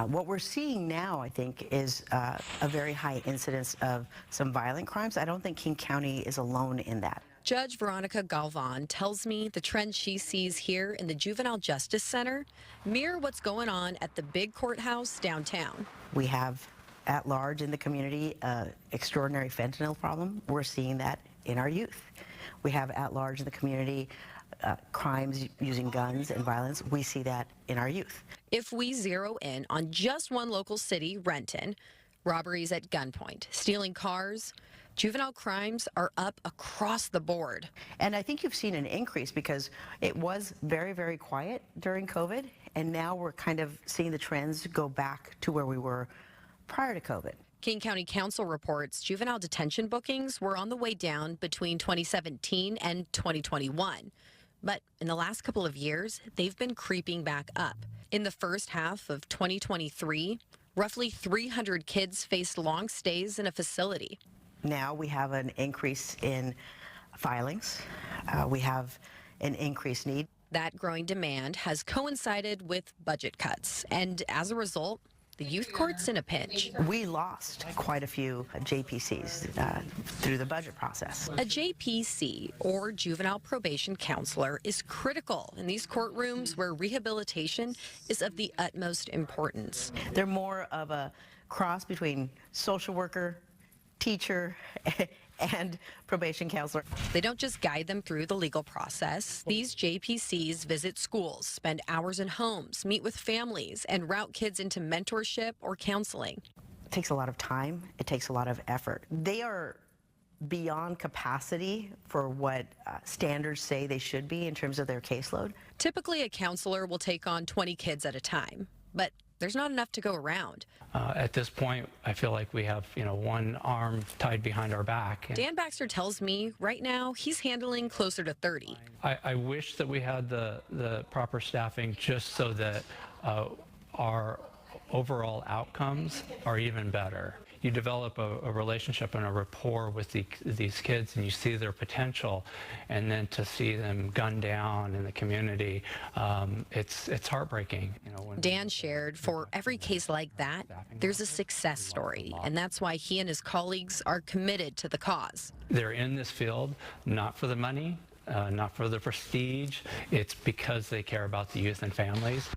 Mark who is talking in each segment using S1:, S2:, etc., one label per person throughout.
S1: What we're seeing now, I think, is a very high incidence of some violent crimes. I don't think King County is alone in that.
S2: Judge Veronica Galvan tells me the trend she sees here in the Juvenile Justice Center mirror what's going on at the big courthouse downtown.
S1: We have at large in the community extraordinary fentanyl problem. We're seeing that in our youth. We have at large in the community crimes using guns and violence. We see that in our youth.
S2: If we zero in on just one local city, Renton, robberies at gunpoint, stealing cars, juvenile crimes are up across the board.
S1: And I think you've seen an increase because it was very, very quiet during COVID, and now we're kind of seeing the trends go back to where we were prior to COVID.
S2: King County Council reports juvenile detention bookings were on the way down between 2017 and 2021. But in the last couple of years, they've been creeping back up. In the first half of 2023, roughly 300 kids faced long stays in a facility.
S1: Now we have an increase in filings. We have an increased need.
S2: That growing demand has coincided with budget cuts, and as a result, the youth court's in a pinch.
S1: We lost quite a few JPCs through the budget process.
S2: A JPC, or juvenile probation counselor, is critical in these courtrooms where rehabilitation is of the utmost importance.
S1: They're more of a cross between social worker, teacher, and probation counselor.
S2: They don't just guide them through the legal process. These JPCs visit schools, spend hours in homes, meet with families, and route kids into mentorship or counseling.
S1: It takes a lot of time. It takes a lot of effort. They are beyond capacity for what standards say they should be in terms of their caseload.
S2: Typically, a counselor will take on 20 kids at a time, but there's not enough to go around.
S3: At this point, I feel like we have, one arm tied behind our back.
S2: Dan Baxter tells me right now he's handling closer to 30.
S3: I wish that we had the proper staffing just so that our overall outcomes are even better. You develop a relationship and a rapport with these kids, and you see their potential, and then to see them gunned down in the community, it's heartbreaking.
S2: Dan shared for every case like that, there's a success story, and that's why he and his colleagues are committed to the cause.
S3: They're in this field not for the money, not for the prestige. It's because they care about the youth and families.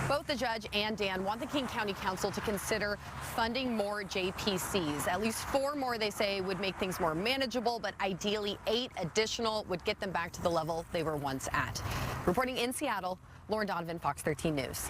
S2: Both the judge and Dan want the King County Council to consider funding more JPCs. At least 4 more, they say, would make things more manageable, but ideally 8 additional would get them back to the level they were once at. Reporting in Seattle, Lauren Donovan, Fox 13 News.